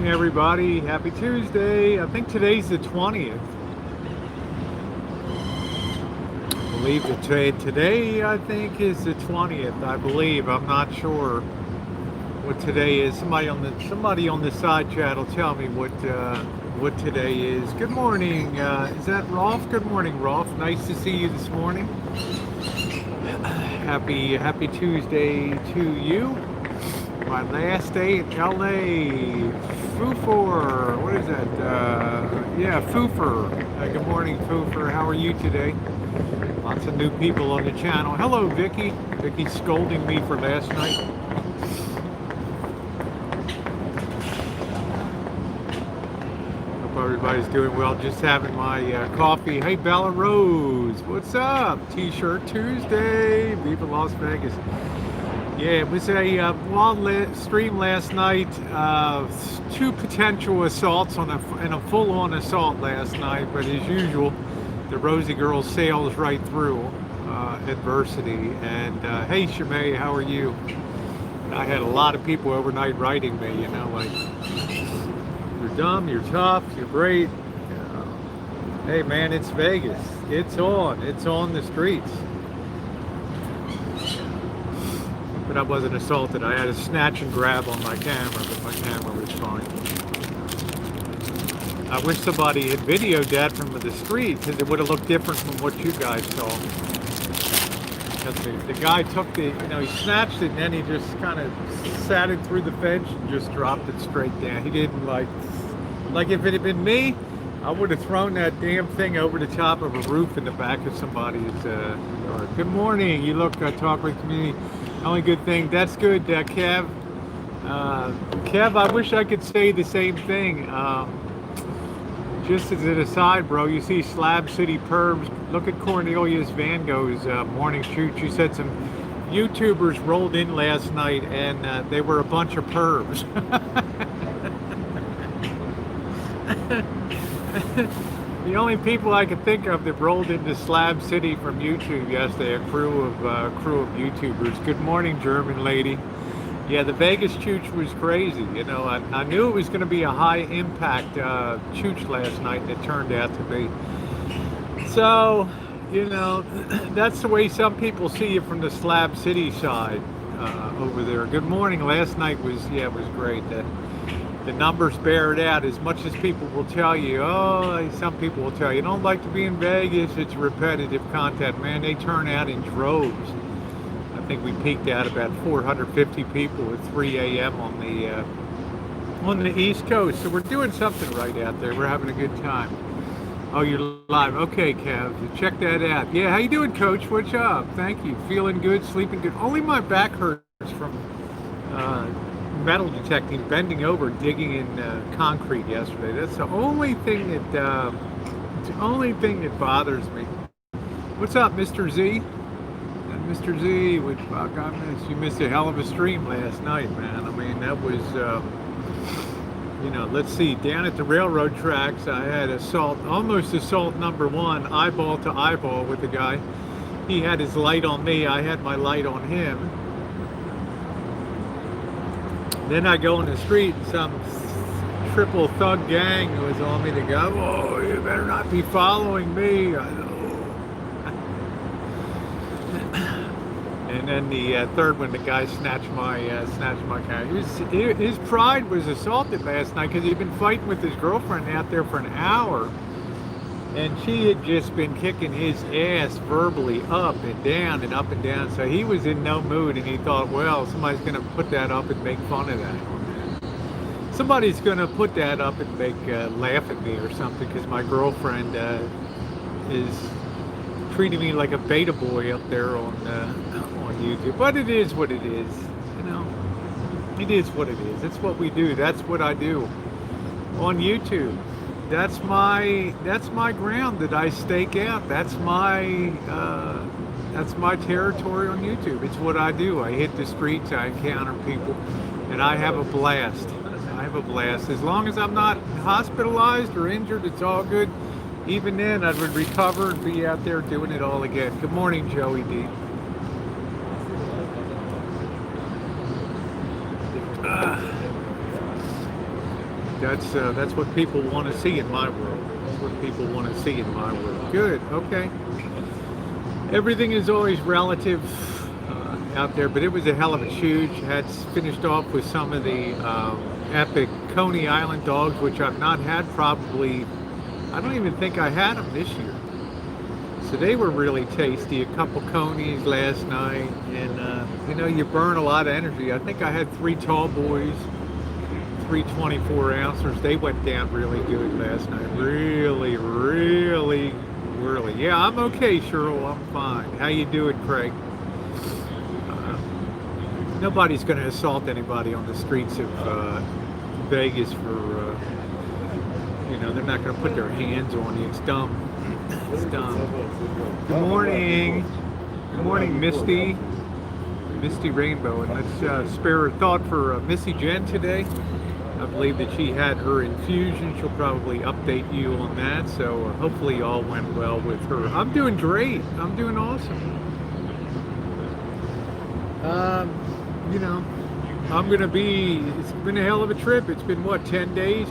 morning, everybody. Happy Tuesday. I think today's the 20th. I believe that today, I think, is the 20th. I believe. I'm not sure what today is. Somebody on the side chat will tell me what today is. Good morning. Is that Rolf? Good morning, Rolf. Nice to see you this morning. Happy Tuesday to you. My last day in LA. Foofer. What is that? Yeah, Foofer. Good morning, Foofer. How are you today? Lots of new people on the channel. Hello, Vicky. Vicky's scolding me for last night. Hope everybody's doing well. Just having my coffee. Hey, Bella Rose. What's up? T-shirt Tuesday. Viva Las Vegas. Yeah, it was a wild stream last night. Two potential assaults and a full-on assault last night, but as usual, the Rosie girl sails right through adversity. And hey, Shimei, how are you? I had a lot of people overnight writing me, like, you're dumb, you're tough, you're great. Hey, man, it's Vegas. It's on the streets. But I wasn't assaulted. I had a snatch and grab on my camera, but my camera was fine. I wish somebody had videoed that from the street, because it would have looked different from what you guys saw. Because the guy took he snatched it and then he just kind of sat it through the fence and just dropped it straight down. He didn't like if it had been me, I would have thrown that damn thing over the top of a roof in the back of somebody's yard. Good morning. You look talk with community. Only good thing. That's good, Kev. Kev, I wish I could say the same thing. Just as an aside, bro, you see Slab City Pervs. Look at Cornelius Van Gogh's morning shoot. She said some YouTubers rolled in last night and they were a bunch of pervs. The only people I could think of that rolled into Slab City from YouTube yesterday, a crew of YouTubers. Good morning, German lady. Yeah, the Vegas chooch was crazy. I knew it was going to be a high impact chooch last night, and it turned out to be. So, that's the way some people see it from the Slab City side over there. Good morning. Last night was great. The numbers bear it out. As much as people will tell you, some people will tell you, don't like to be in Vegas, it's repetitive content. Man, they turn out in droves. I think we peaked out about 450 people at 3 a.m. on the East Coast. So we're doing something right out there. We're having a good time. Oh, you're live. Okay, Kev, check that out. Yeah, how you doing, Coach? What's up? Thank you. Feeling good, sleeping good. Only my back hurts from metal detecting, bending over, digging in concrete yesterday. That's the only thing that bothers me. What's up, Mr. Z? And Mr. Z, which fuck I missed. You missed a hell of a stream last night, man. I mean, that was, let's see. Down at the railroad tracks, I had almost assault number one, eyeball to eyeball with the guy. He had his light on me. I had my light on him. Then I go in the street and some triple thug gang was on me to go, oh, you better not be following me. And then the third one, the guy snatched my car. His pride was assaulted last night because he'd been fighting with his girlfriend out there for an hour. And she had just been kicking his ass verbally up and down and up and down. So he was in no mood, and he thought, well, somebody's going to put that up and make fun of that. Somebody's going to put that up and laugh at me or something, because my girlfriend is treating me like a beta boy up there on YouTube. But it is what it is. It is what it is. It's what we do. That's what I do on YouTube. That's my ground that I stake out. That's my territory on YouTube. It's what I do. I hit the streets, I encounter people, and I have a blast. I have a blast. As long as I'm not hospitalized or injured, it's all good. Even then, I would recover and be out there doing it all again. Good morning, Joey D. That's what people want to see in my world. That's what people want to see in my world. Good. Okay. Everything is always relative out there, but it was a hell of a shoot. Had finished off with some of the epic Coney Island dogs, which I've not had probably. I don't even think I had them this year. So they were really tasty. A couple conies last night, and you know, you burn a lot of energy. I think I had 3 tall boys, 3 24-ounces. They went down really good last night. Really, really, really. Yeah, I'm okay, Cheryl. I'm fine. How you doing, Craig? Nobody's going to assault anybody on the streets of Vegas for, you know, they're not going to put their hands on you. It's dumb. It's dumb. Good morning. Good morning, Misty. Misty Rainbow. And let's spare a thought for Missy Jen today. I believe that she had her infusion. She'll probably update you on that. So hopefully all went well with her. I'm doing great. I'm doing awesome. You know, I'm going to be, it's been a hell of a trip. It's been what, 10 days?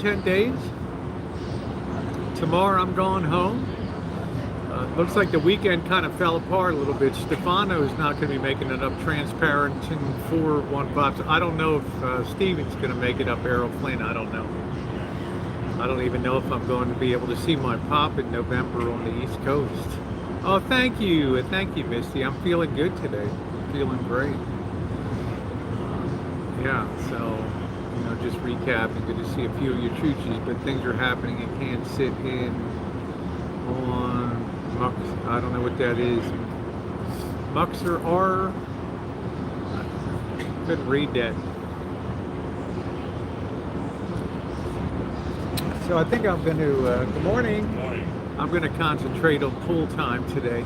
10 days? Tomorrow I'm going home. Looks like the weekend kind of fell apart a little bit. Stefano's not going to be making it up. Transparent and 415. I don't know if Steven's going to make it up. Errol Flynn, I don't know. I don't even know if I'm going to be able to see my pop in November on the East Coast. Oh, thank you. Thank you, Misty. I'm feeling good today. Feeling great. Yeah, so, you know, just recapping, good to see a few of your choochies, but things are happening in Kansas City on Mux, I don't know what that is. Muxer R. Couldn't read that. So I think I'm going to, good morning. Good morning. I'm going to concentrate on pool time today.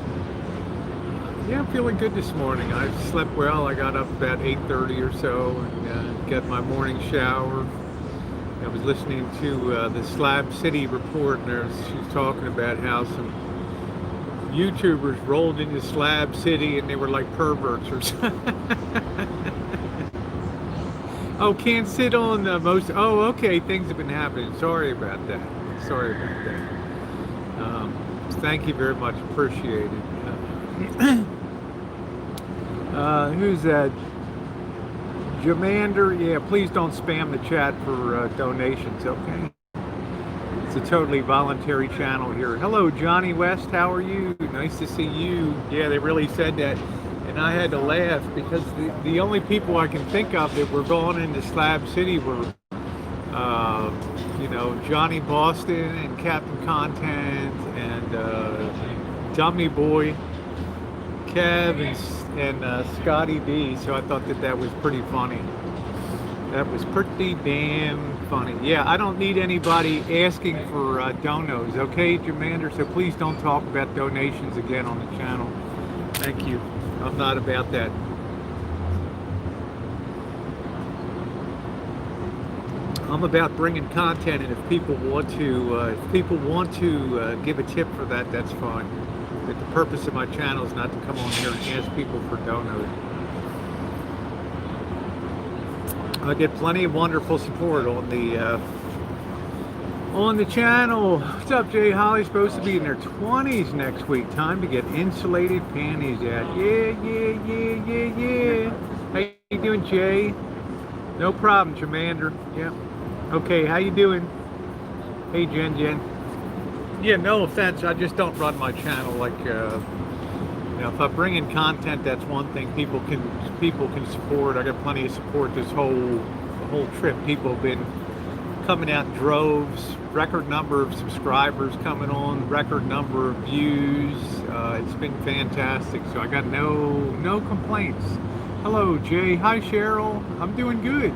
Yeah, I'm feeling good this morning. I slept well. I got up about 8:30 or so and got my morning shower. I was listening to the Slab City report, and she was talking about how some YouTubers rolled into Slab City and they were like perverts or something. Oh, can't sit on the most. Oh, okay. Things have been happening. Sorry about that. Sorry about that. Thank you very much. Appreciate it. Who's that? Jamander, yeah, please don't spam the chat for donations, okay? It's a totally voluntary channel here. Hello, Johnny West, how are you? Nice to see you. Yeah, they really said that, and I had to laugh because the only people I can think of that were going into Slab City were, you know, Johnny Boston and Captain Content and Dummy Boy, Kev, and Scotty B. So I thought that was pretty funny. That was pretty damn funny. Yeah, I don't need anybody asking for donos, okay, Jamander? So please don't talk about donations again on the channel. Thank you. I'm not about that. I'm about bringing content, and if people want to give a tip for that, that's fine. But the purpose of my channel is not to come on here and ask people for donos. I get plenty of wonderful support on the channel. What's up, Jay? Holly's supposed to be in their 20s next week. Time to get insulated panties out. Yeah. How you doing, Jay? No problem, Jamander. Yeah. Okay, how you doing? Hey, Jen. Yeah, no offense. I just don't run my channel like, you know, if I bring in content, that's one thing. People can support. I got plenty of support this whole trip. People have been coming out in droves. Record number of subscribers coming on. Record number of views. It's been fantastic. So I got no complaints. Hello, Jay. Hi, Cheryl. I'm doing good.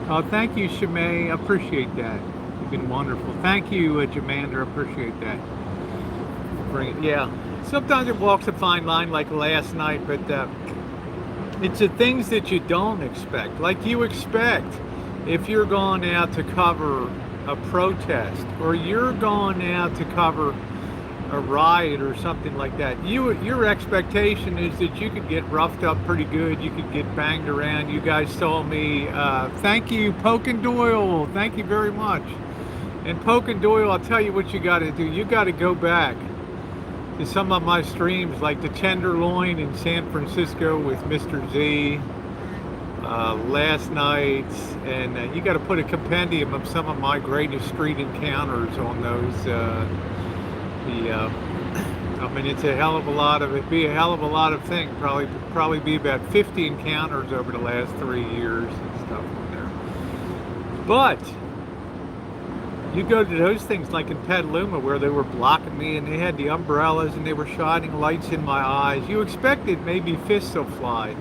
Oh, thank you, Shimei. I appreciate that. You've been wonderful. Thank you, Jamander. I appreciate that. Yeah. Sometimes it walks a fine line like last night, but it's the things that you don't expect. Like you expect if you're going out to cover a protest, or you're going out to cover a riot or something like that. Your expectation is that you could get roughed up pretty good. You could get banged around. You guys saw me. Thank you, Poke and Doyle. Thank you very much. And Poke and Doyle, I'll tell you what you got to do. You got to go back to some of my streams, like the Tenderloin in San Francisco with Mr. Z last night, and you got to put a compendium of some of my greatest street encounters on those. I mean, it's a hell of a lot of it'd be a hell of a lot of things. Probably be about 50 encounters over the last 3 years and stuff on there. But you go to those things like in Petaluma where they were blocking me and they had the umbrellas and they were shining lights in my eyes. You expected maybe fists will fly.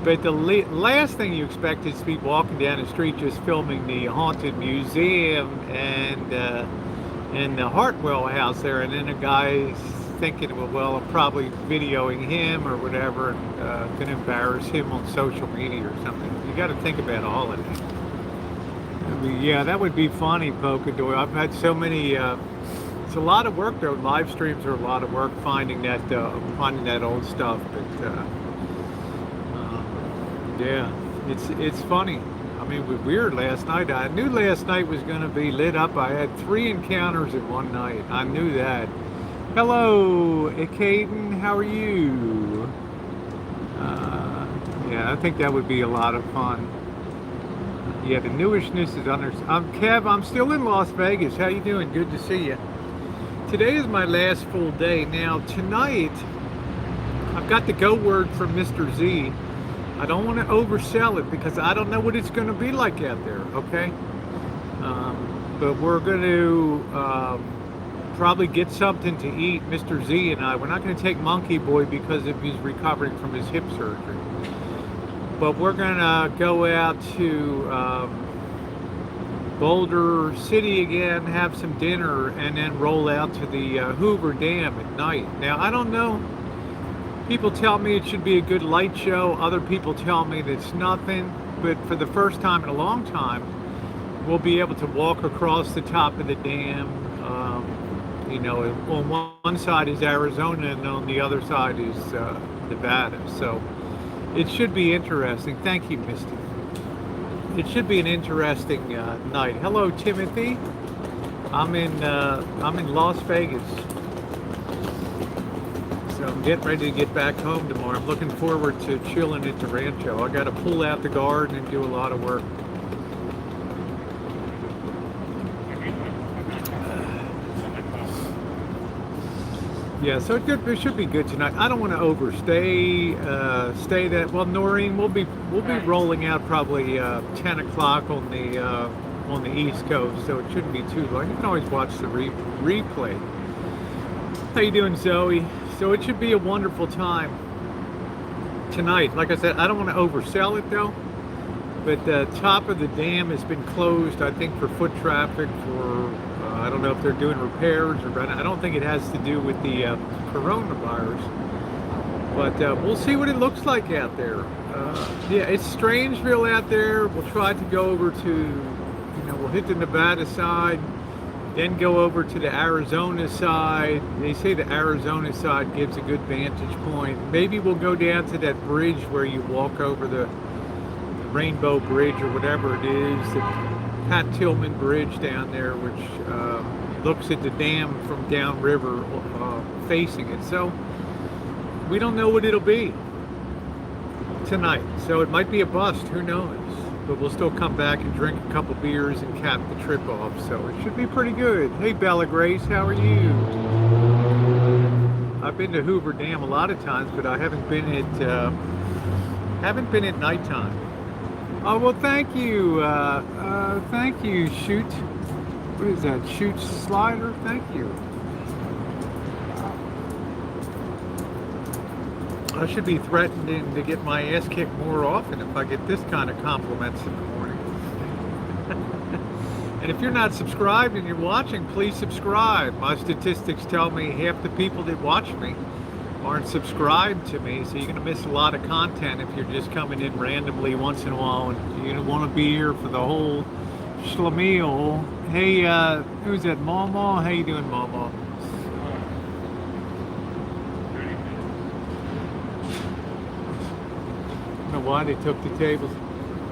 But the last thing you expect is to be walking down the street just filming the Haunted Museum and the Hartwell house there, and then a guy's thinking, well, I'm probably videoing him or whatever, and going to embarrass him on social media or something. You got to think about all of that. Yeah, that would be funny, Polka Doyle. I've had so many. It's a lot of work though. Live streams are a lot of work finding that old stuff. But yeah, it's funny. I mean, it was weird last night. I knew last night was going to be lit up. I had 3 encounters in one night. I knew that. Hello, Caden. How are you? Yeah, I think that would be a lot of fun. Yeah, the newishness is under. Kev. I'm still in Las Vegas. How you doing? Good to see you. Today is my last full day. Now tonight, I've got the go word from Mr. Z. I don't want to oversell it because I don't know what it's going to be like out there, okay? But we're going to probably get something to eat, Mr. Z and I. We're not going to take Monkey Boy because he's recovering from his hip surgery. But we're going to go out to Boulder City again, have some dinner, and then roll out to the Hoover Dam at night. Now, I don't know. People tell me it should be a good light show. Other people tell me that it's nothing. But for the first time in a long time, we'll be able to walk across the top of the dam. You know, on one side is Arizona, and on the other side is Nevada. So it should be interesting. Thank you, Misty. It should be an interesting night. Hello, Timothy. I'm in Las Vegas. So I'm getting ready to get back home tomorrow. I'm looking forward to chilling at the Rancho. I got to pull out the garden and do a lot of work. Yeah, so it should be good tonight. I don't want to overstay. Stay that well, Noreen. We'll be rolling out probably 10 o'clock on the East Coast, so it shouldn't be too long. You can always watch the replay. How you doing, Zoe? So it should be a wonderful time tonight. Like I said, I don't want to oversell it though, but the top of the dam has been closed, I think, for foot traffic for, I don't know if they're doing repairs or, I don't think it has to do with the coronavirus, but we'll see what it looks like out there. Yeah, it's Strangeville out there. We'll try to go over to, we'll hit the Nevada side, then go over to the Arizona side. They say the Arizona side gives a good vantage point. Maybe we'll go down to that bridge where you walk over the Rainbow Bridge or whatever it is, the Pat Tillman Bridge down there, which looks at the dam from downriver facing it. So we don't know what it'll be tonight. So it might be a bust, who knows? But we'll still come back and drink a couple beers and cap the trip off. So it should be pretty good. Hey, Bella Grace, how are you? I've been to Hoover Dam a lot of times, but I haven't been at nighttime. Oh, well, thank you. Thank you, Shoot. What is that? Shoot Slider? Thank you. I should be threatening to get my ass kicked more often if I get this kind of compliments in the morning. And if you're not subscribed and you're watching, please subscribe. My statistics tell me half the people that watch me aren't subscribed to me, so you're going to miss a lot of content if you're just coming in randomly once in a while and you don't want to be here for the whole schlemiel. Hey, who's that, Mama? How you doing, Mama? why they took the tables.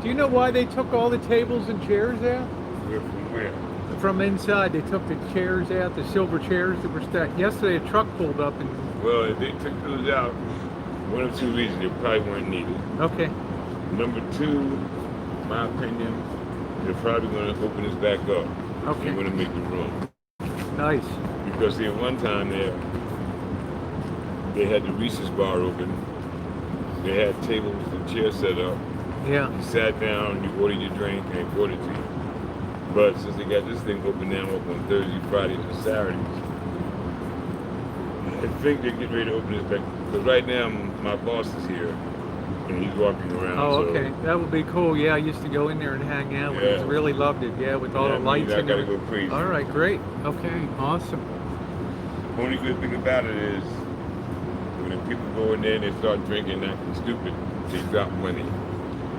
Do you know why they took all the tables and chairs out? From where? From inside, they took the chairs out, the silver chairs that were stacked. Yesterday, a truck pulled up and... Well, if they took those out, one of two reasons, they probably weren't needed. Okay. Number two, my opinion, they're probably going to open this back up. Okay. They're going to make the room. Nice. Because see, at one time there, they had the Reese's bar open. They had tables and chairs set up. Yeah. You sat down, you ordered your drink, and they brought it to you. But since they got this thing open now, up on Thursdays, Fridays, and Saturdays, I think they're getting ready to open this back. Because right now, my boss is here, and he's walking around. Oh, okay. That would be cool. Yeah, I used to go in there and hang out with him. Really loved it. Yeah, with all the lights I and gotta everything. go crazy. All right, great. Okay, awesome. Only good thing about it is, when the people go in there and they start drinking and acting stupid, they drop money.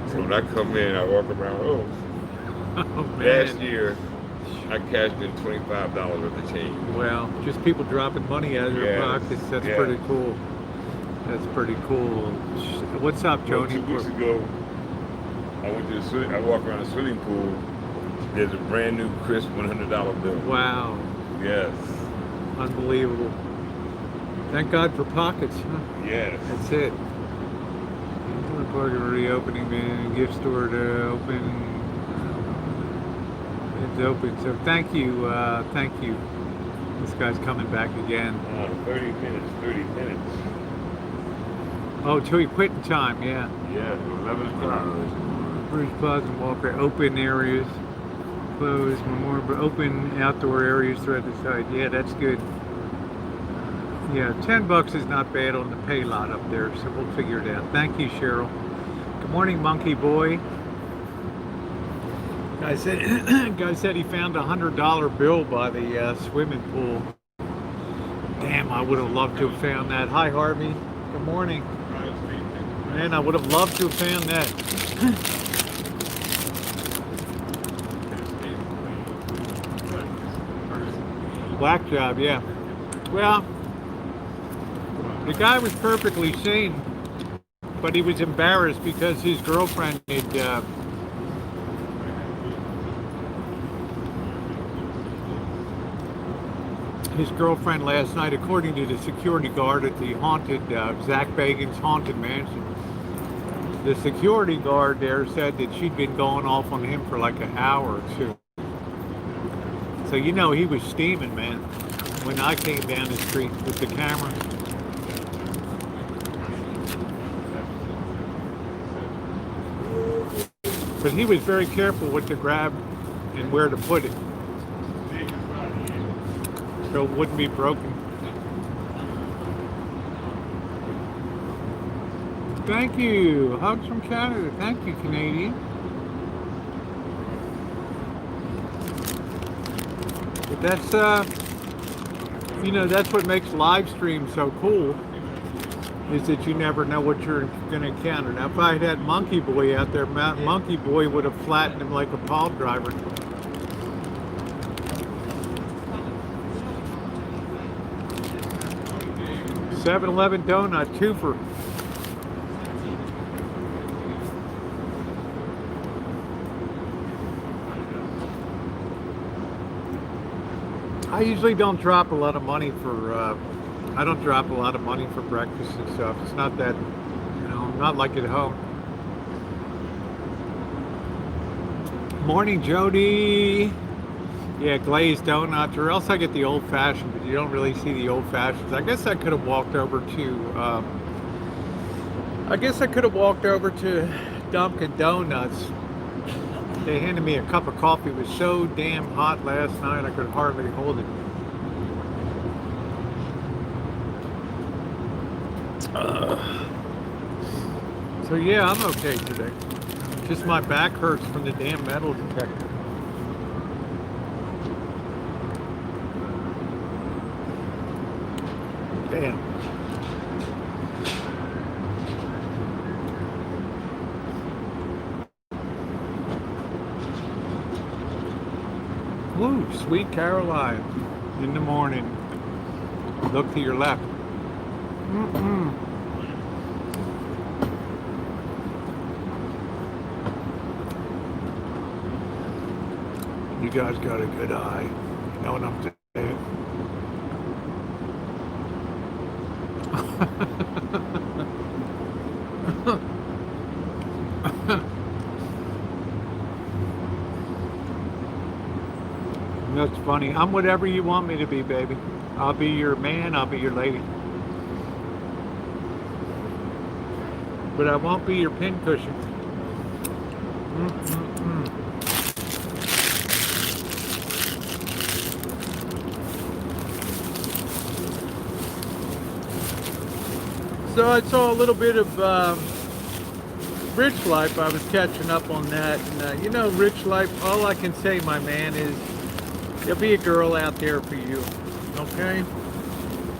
So when I come in, I walk around, Oh, man. last year, I cashed in $25 worth of change. Well, just people dropping money out of their pockets. That's pretty cool. That's pretty cool. What's up, Well, Jody? 2 weeks ago, I walked around the swimming pool. There's a brand new crisp $100 bill. Wow. Yes. Unbelievable. Thank God for pockets, huh? Yes. That's it. Park reopening, man. Gift store to open. It's open. So thank you. Thank you. This guy's coming back again. 30 minutes. 30 minutes. Oh, till quitting time, yeah. Yeah, 11 o'clock. Bruce Plaza and Walker, open areas, closed, more but open outdoor areas throughout the site. Yeah, that's good. Yeah, $10 is not bad on the pay lot up there, so we'll figure it out. Thank you, Cheryl. Good morning, Monkey Boy. Guy said he found a $100 bill by the swimming pool. Damn, I would have loved to have found that. Hi, Harvey. Good morning. Man, I would have loved to have found that. Black job, yeah. Well, the guy was perfectly sane, but he was embarrassed because his girlfriend had his girlfriend last night, according to the security guard at the haunted Zach Bagan's haunted mansion. The security guard there said that she'd been going off on him for like an hour or two. So you know he was steaming, man, when I came down the street with the camera. But he was very careful what to grab and where to put it, so it wouldn't be broken. Thank you. Hugs from Canada. Thank you, Canadian. But that's, you know, that's what makes live streams so cool, is that you never know what you're going to encounter. Now, if I had Monkey Boy out there, Monkey Boy would have flattened him like a pile driver. $7-11 donut, twofer. I usually don't drop a lot of money for, I don't drop a lot of money for breakfast and stuff. It's not that, you know, not like at home. Morning, Jody. Yeah, glazed donuts, or else I get the old fashioned, but you don't really see the old fashions. I guess I could have walked over to, Dunkin' Donuts. They handed me a cup of coffee. It was so damn hot last night, I could hardly hold it. So yeah, I'm okay today. Just my back hurts from the damn metal detector. Damn. Ooh, Sweet Caroline in the morning. Look to your left. You guys got a good eye. You know what I'm saying? That's funny. I'm whatever you want me to be, baby. I'll be your man, I'll be your lady. But I won't be your pincushion. Mm-mm-mm. So I saw a little bit of Rich Life. I was catching up on that. And, you know, Rich Life, all I can say, my man, is there'll be a girl out there for you. Okay?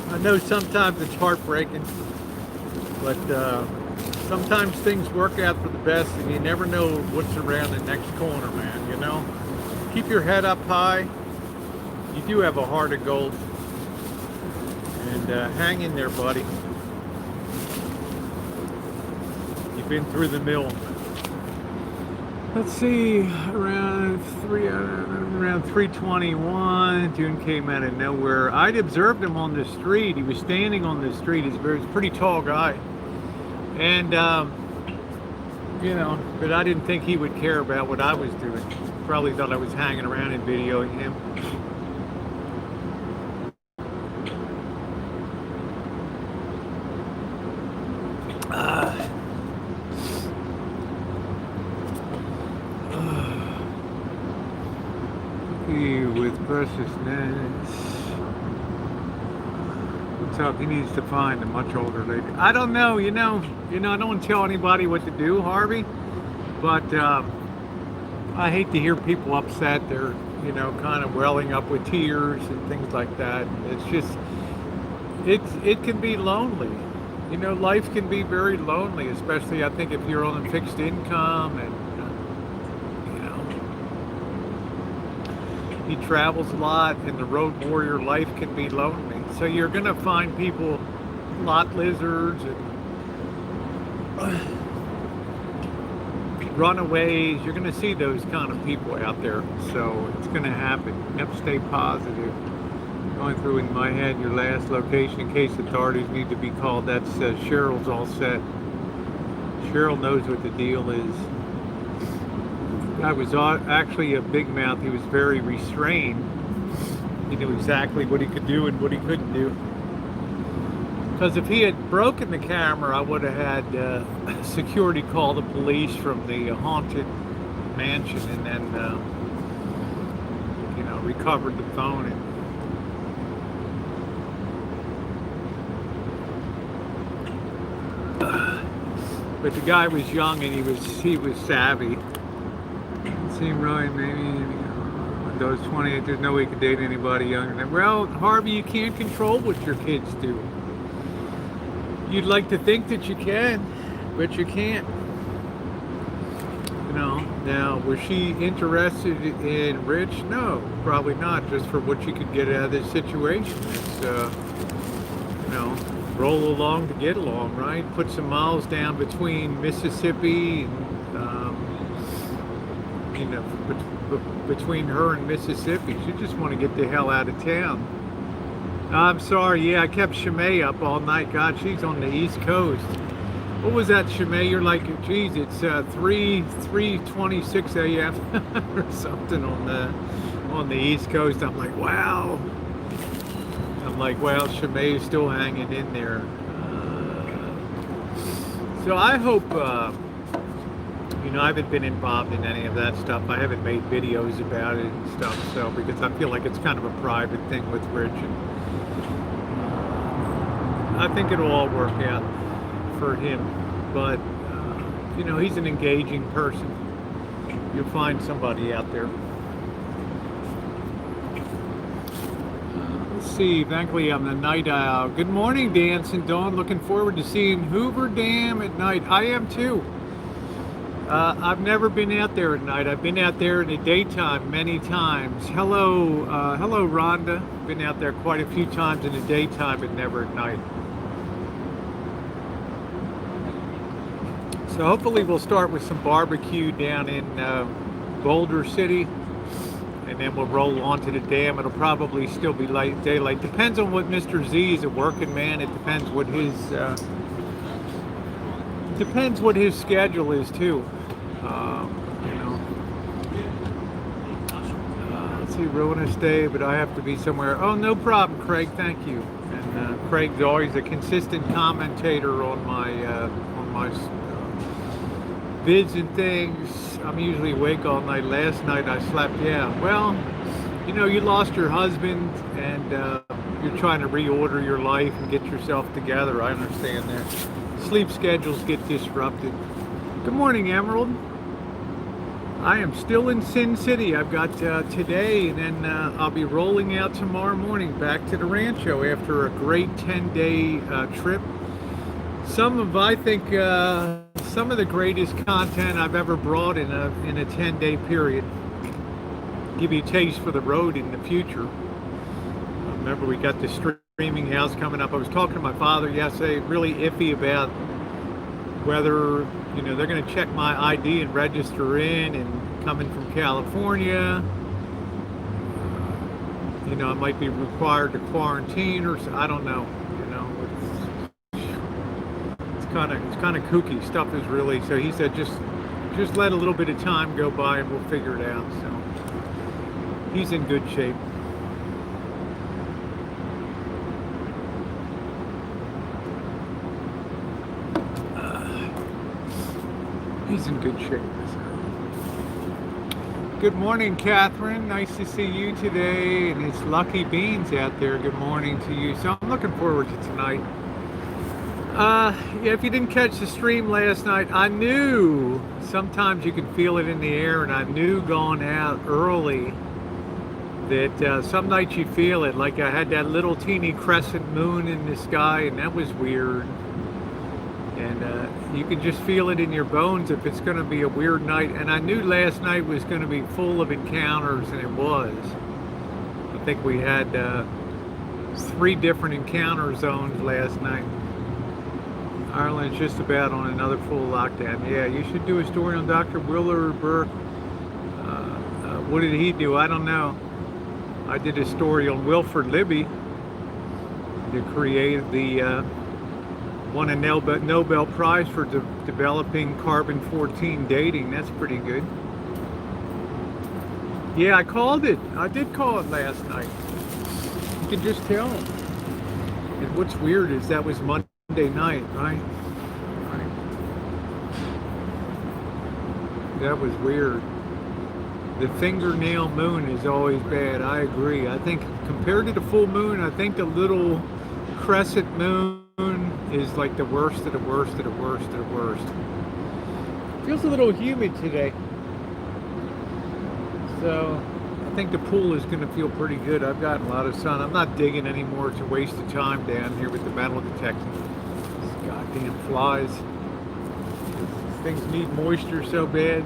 I know sometimes it's heartbreaking, but sometimes things work out for the best, and you never know what's around the next corner, man, you know? Keep your head up high. You do have a heart of gold. And hang in there, buddy. You've been through the mill. Let's see, around 3:21, June came out of nowhere. I'd observed him on the street. He was standing on the street. He's a pretty tall guy. And, you know, but I didn't think he would care about what I was doing. Probably thought I was hanging around and videoing him. With preciousness. What's up? He needs to find a much older lady. I don't know, you know, I don't want to tell anybody what to do, Harvey, but I hate to hear people upset. They're, you know, kind of welling up with tears and things like that. It's just, it can be lonely. You know, life can be very lonely, especially I think if you're on a fixed income and he travels a lot, and the road warrior life can be lonely. So you're going to find people, lot lizards and runaways. You're going to see those kind of people out there. So it's going to happen. You have to stay positive. Going through in my head your last location in case authorities need to be called. That's Cheryl's all set. Cheryl knows what the deal is. I was actually a big mouth. He was very restrained. He knew exactly what he could do and what he couldn't do. Because if he had broken the camera, I would have had security call the police from the haunted mansion, and then, you know, recovered the phone. But the guy was young and he was savvy. Seemed right, maybe those 28, there's no way he could date anybody younger than. Well, Harvey, you can't control what your kids do. You'd like to think that you can, but you can't. You know, now, was she interested in Rich? No, probably not, just for what she could get out of this situation. It's, you know, roll along to get along, right? Put some miles down between Mississippi and, you know, between her and Mississippi. She just want to get the hell out of town. I'm sorry, yeah, I kept Shimei up all night. God, she's on the East Coast. What was that, Shimei? You're like, geez, it's 3:26 a.m. or something on the East Coast. I'm like, wow. Shimei is still hanging in there. So I hope. You know, I haven't been involved in any of that stuff. I haven't made videos about it and stuff, so because I feel like it's kind of a private thing with Rich. And I think it'll all work out for him. But, you know, he's an engaging person. You'll find somebody out there. Let's see, thankfully I'm the night owl. Good morning, Dance and Dawn. Looking forward to seeing Hoover Dam at night. I am too. I've never been out there at night. I've been out there in the daytime many times. Hello, hello, Rhonda. Been out there quite a few times in the daytime, but never at night. So hopefully we'll start with some barbecue down in Boulder City, and then we'll roll onto the dam. It'll probably still be light daylight. Depends on what Mr. Z is a working man. It depends what his schedule is too. You know. Let's see, Ruinous Day, but I have to be somewhere. Oh, no problem, Craig. Thank you. And Craig's always a consistent commentator on my vids and things. I'm usually awake all night. Last night I slept. Yeah. Well, you know, you lost your husband, and you're trying to reorder your life and get yourself together. I understand that. Sleep schedules get disrupted. Good morning, Emerald. I am still in Sin City. I've got today, and then I'll be rolling out tomorrow morning back to the Rancho after a great 10-day trip. I think some of the greatest content I've ever brought in a 10-day period. Give you a taste for the road in the future. Remember, we got the streaming house coming up. I was talking to my father yesterday, really iffy about whether, you know, they're going to check my ID and register in, and coming from California, you know, I might be required to quarantine, or I don't know. You know, it's kind of kooky stuff. Is really, so he said just let a little bit of time go by and we'll figure it out. So he's in good shape. He's in good shape. Good morning, Catherine. Nice to see you today. And it's Lucky Beans out there. Good morning to you. So I'm looking forward to tonight. Yeah, if you didn't catch the stream last night, I knew sometimes you can feel it in the air, and I knew going out early that some nights you feel it. Like I had that little teeny crescent moon in the sky, and that was weird. And you can just feel it in your bones if it's going to be a weird night. And I knew last night was going to be full of encounters, and it was. I think we had 3 different encounter zones last night. Ireland's just about on another full lockdown. Yeah, you should do a story on Dr. Willard Burke. What did he do? I don't know. I did a story on Wilford Libby, who created the won a Nobel Prize for developing carbon-14 dating. That's pretty good. Yeah, I called it. I did call it last night. You can just tell. And what's weird is that was Monday night, right? That was weird. The fingernail moon is always bad. I agree. I think compared to the full moon, I think the little crescent moon is like the worst of the worst of the worst of the worst. Feels a little humid today. So I think the pool is going to feel pretty good. I've gotten a lot of sun. I'm not digging anymore to waste the time down here with the metal detector. These goddamn flies. Things need moisture so bad.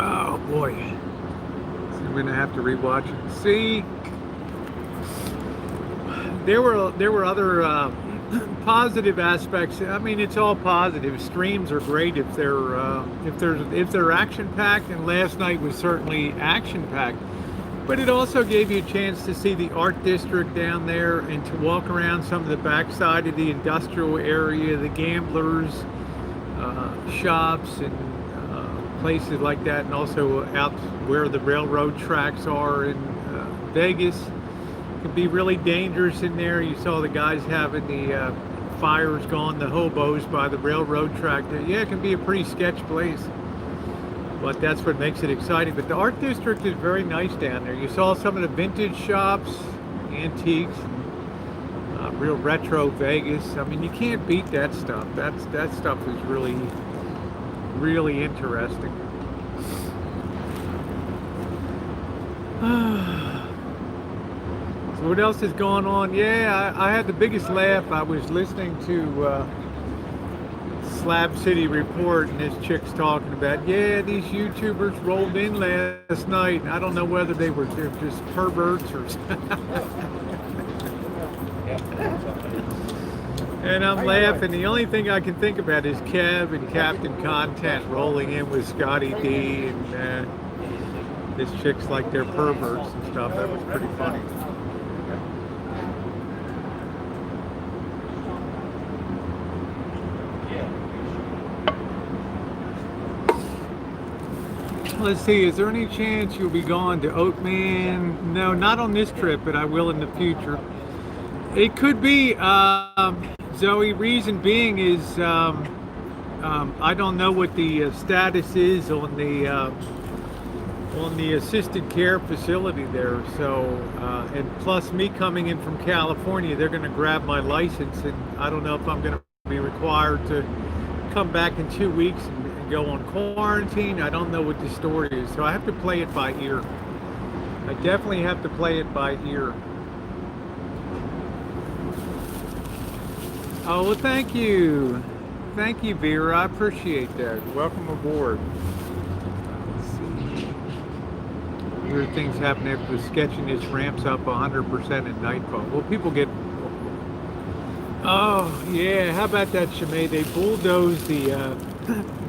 Oh boy. So I'm gonna have to rewatch it. See, there were other positive aspects. I mean, it's all positive. Streams are great if they're action packed, and last night was certainly action packed. But it also gave you a chance to see the art district down there and to walk around some of the backside of the industrial area, the gamblers, shops, and places like that, and also out where the railroad tracks are in Vegas. It can be really dangerous in there. You saw the guys having the fires going, the hobos by the railroad track. Yeah, it can be a pretty sketch place, but that's what makes it exciting. But the art district is very nice down there. You saw some of the vintage shops, antiques, real retro Vegas. I mean, you can't beat that stuff. That stuff is really, really interesting. So what else is going on? Yeah, I had the biggest laugh. I was listening to Slab City Report, and this chick's talking about, yeah, these YouTubers rolled in last night. I don't know whether they're just perverts or And I'm laughing. The only thing I can think about is Kev and Captain Content rolling in with Scotty D and this chick's like they're perverts and stuff. That was pretty funny. Let's see, is there any chance you'll be going to Oatman? No, not on this trip, but I will in the future. It could be, Zoe. Reason being is I don't know what the status is on the assisted care facility there. So, and plus me coming in from California, they're going to grab my license, and I don't know if I'm going to be required to come back in 2 weeks and go on quarantine. I don't know what the story is, so I have to play it by ear. I definitely have to play it by ear. Oh, well, thank you, Vera. I appreciate that. Welcome aboard. Let's see. Weird things happen after the sketchiness ramps up 100% at nightfall. Well, people get. Oh yeah, how about that, Shemay? They bulldozed the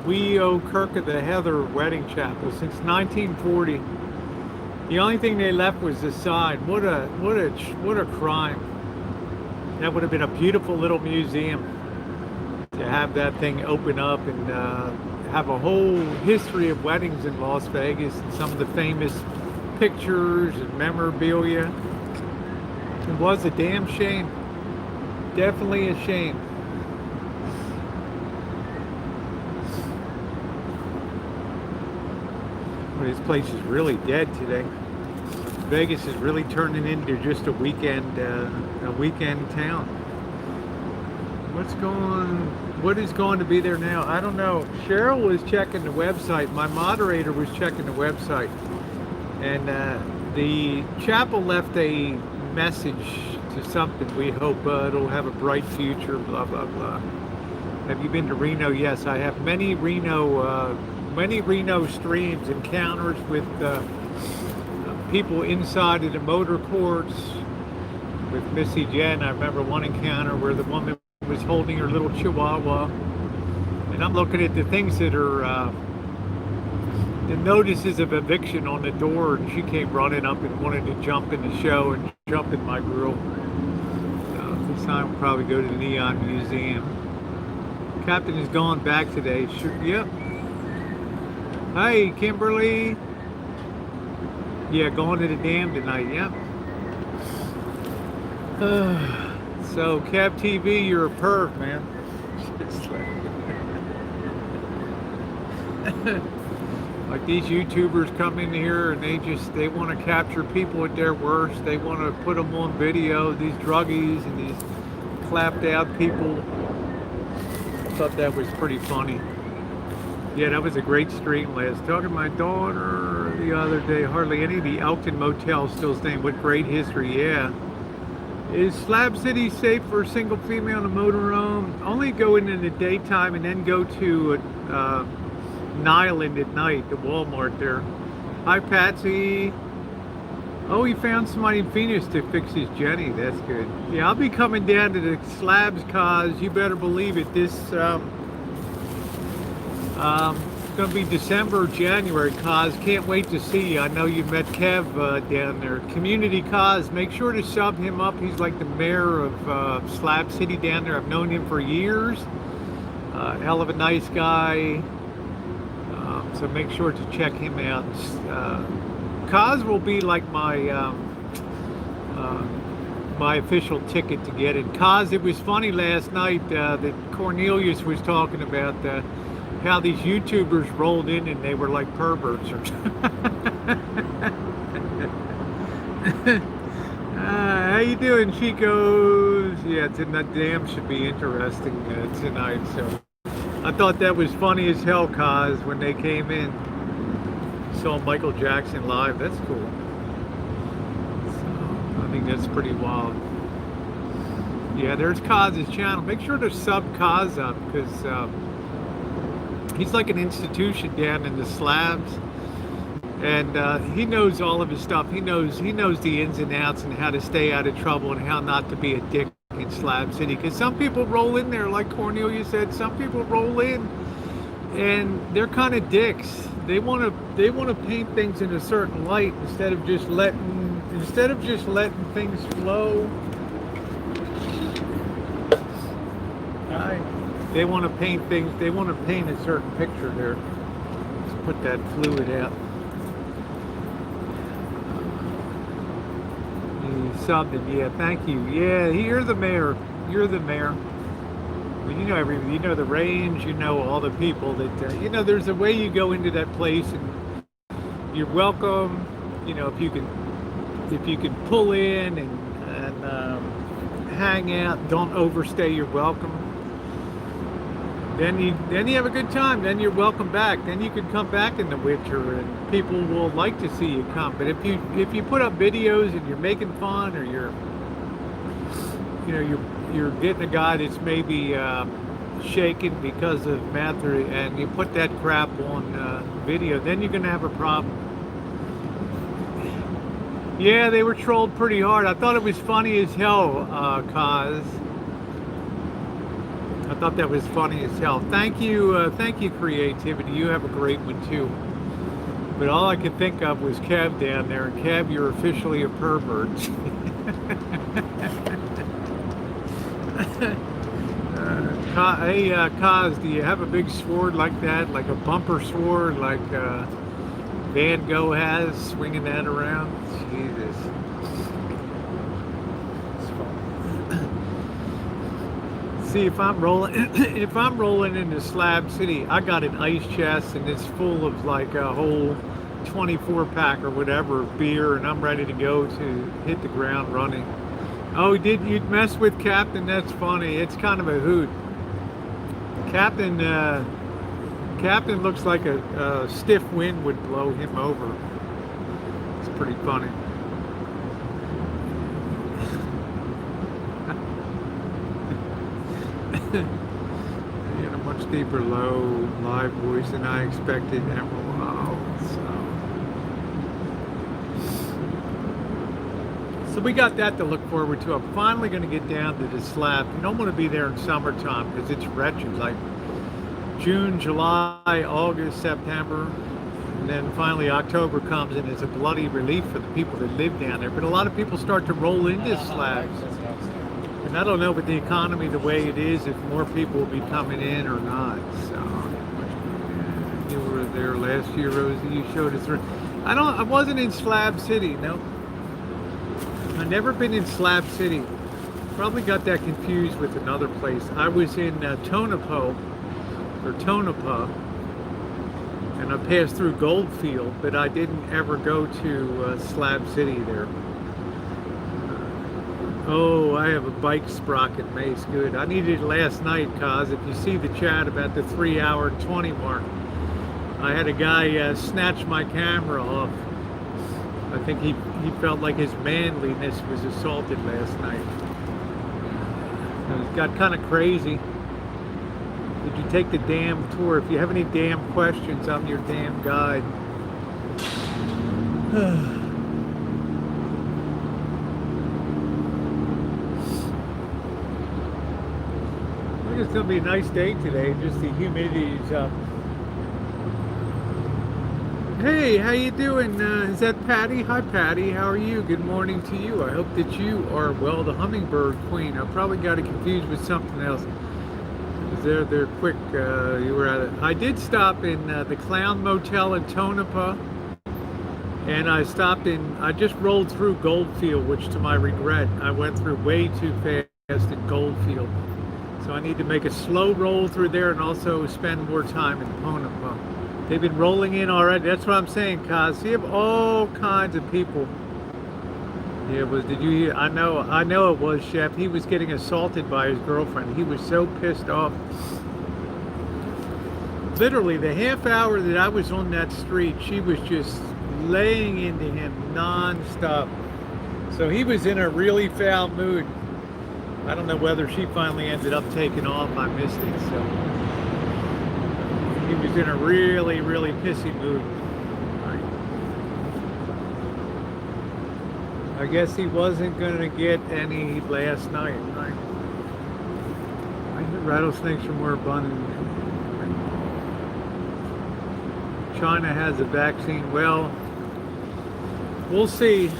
Wee-O Kirk of the Heather wedding chapel since 1940. The only thing they left was the sign. What a crime! That would have been a beautiful little museum to have that thing open up and have a whole history of weddings in Las Vegas and some of the famous pictures and memorabilia. It was a damn shame. Definitely a shame. Well, this place is really dead today. Vegas is really turning into just a weekend town. What is going to be there now? I don't know. Cheryl was checking the website. My moderator was checking the website, and the chapel left a message to something. We hope it'll have a bright future. Blah blah blah. Have you been to Reno? Yes, I have. Many Reno streams, encounters with people inside of the motor courts with Missy Jen. I remember one encounter where the woman was holding her little chihuahua, and I'm looking at the things that are the notices of eviction on the door, and she came running up and wanted to jump in the show and jump in my grill. This time we'll probably go to the Neon Museum. Captain is going back today. Sure, yep. Hey, Kimberly. Yeah, going to the dam tonight. Yep. So, Cap TV, you're a perv, man. Like these YouTubers come in here and they want to capture people at their worst. They want to put them on video. These druggies and these clapped out people. I thought that was pretty funny. Yeah, that was a great stream last. Talking to my daughter the other day. Hardly any of the Elkton motels still staying. What great history, yeah. Is Slab City safe for a single female in a motorhome? Only go in the daytime and then go to Nyland at night, the Walmart there. Hi, Patsy. Oh, he found somebody in Phoenix to fix his Jenny. That's good. Yeah, I'll be coming down to the Slabs cause. You better believe it. This it's going to be December, January, cause. Can't wait to see you. I know you met Kev down there. Community cause. Make sure to sub him up. He's like the mayor of Slab City down there. I've known him for years. Hell of a nice guy. So make sure to check him out. Cause will be like my my official ticket to get it. Cause, it was funny last night that Cornelius was talking about how these YouTubers rolled in and they were like perverts or how you doing, Chicos? Yeah, that dam should be interesting tonight. So I thought that was funny as hell, cause when they came in, saw Michael Jackson live. That's cool. So I think that's pretty wild. Yeah, there's Kaz's channel. Make sure to sub Kaz up because he's like an institution down in the Slabs, and he knows all of his stuff. He knows the ins and outs and how to stay out of trouble and how not to be a dick in Slab City, because some people roll in there, like Cornelia said, some people roll in and they're kind of dicks. They want to paint things in a certain light instead of just letting things flow. They want to paint things. They want to paint a certain picture there. Let's put that fluid out. Something, yeah. Thank you. Yeah, you're the mayor. You're the mayor. Well, you know everything. You know the range. You know all the people that. You know, there's a way you go into that place, and you're welcome. You know, if you can pull in and hang out, don't overstay your welcome. Then you have a good time. Then you're welcome back. Then you can come back in the winter, and people will like to see you come. But if you put up videos and you're making fun, or you're getting a guy that's maybe shaken because of meth, and you put that crap on video, then you're gonna have a problem. Yeah, they were trolled pretty hard. I thought it was funny as hell, Kaz. I thought that was funny as hell. Thank you, Creativity. You have a great one too. But all I could think of was Kev down there, and Kev, you're officially a pervert. Hey, Kaz, do you have a big sword like that, like a bumper sword, like Van Gogh has, swinging that around? Jesus. See, if I'm rolling into Slab City, I got an ice chest and it's full of like a whole 24 pack or whatever of beer, and I'm ready to go to hit the ground running. Oh, did you mess with Captain? That's funny. It's kind of a hoot. Captain looks like a stiff wind would blow him over. It's pretty funny. He had a much deeper low live voice than I expected. So we got that to look forward to. I'm finally going to get down to the Slab. You don't want to be there in summertime because it's wretched. Like June, July, August, September, and then finally October comes, and it's a bloody relief for the people that live down there. But a lot of people start to roll into Slabs. And I don't know with the economy the way it is if more people will be coming in or not. So you were there last year, Rosie. You showed us. I wasn't in Slab City. No, I've never been in Slab City. Probably got that confused with another place. I was in Tonopah, and I passed through Goldfield, but I didn't ever go to Slab City there. Oh, I have a bike sprocket mace. Good. I needed it last night, cause if you see the chat about the 3-hour and 20 mark, I had a guy snatch my camera off. I think he felt like his manliness was assaulted last night. It got kind of crazy. Did you take the damn tour? If you have any damn questions, I'm your damn guide. It's going to be a nice day today. Just the humidity's up. Hey, how you doing? Is that Patty? Hi, Patty. How are you? Good morning to you. I hope that you are well. The hummingbird queen. I probably got it confused with something else. They're quick. You were at it. I did stop in the Clown Motel in Tonopah, and I just rolled through Goldfield, which to my regret, I went through way too fast in Goldfield. So I need to make a slow roll through there and also spend more time in Tonopah. They've been rolling in already. That's what I'm saying, Kaz. You have all kinds of people. Yeah, did you hear? I know it was, Chef. He was getting assaulted by his girlfriend. He was so pissed off. Literally, the half hour that I was on that street, she was just laying into him non-stop. So he was in a really foul mood. I don't know whether she finally ended up taking off. I missed it. So he was in a really, really pissy mood. I guess he wasn't going to get any last night, right? Rattlesnakes are more abundant. China has a vaccine. Well, we'll see.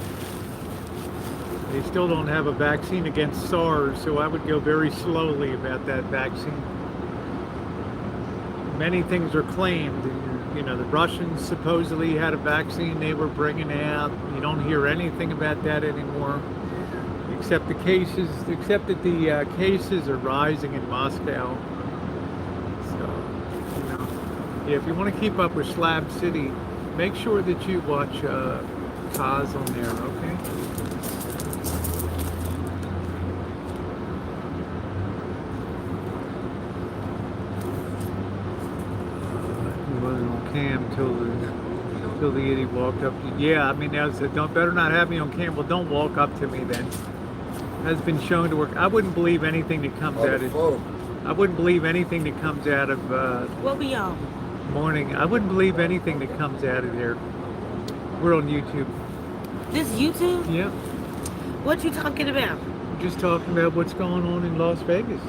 They still don't have a vaccine against SARS, so I would go very slowly about that vaccine. Many things are claimed. You know, the Russians supposedly had a vaccine they were bringing out. You don't hear anything about that anymore, except that the cases are rising in Moscow. So, you know, yeah, if you want to keep up with Slab City, make sure that you watch Kaz on there, okay? Cam till the idiot walked up to you. Yeah, I mean, don't better not have me on cam. Well, don't walk up to me then. Has been shown to work. I wouldn't believe anything that comes out of. I wouldn't believe anything that comes out of. What we on? Morning. I wouldn't believe anything that comes out of there. We're on YouTube. This YouTube? Yeah. What you talking about? Just talking about what's going on in Las Vegas.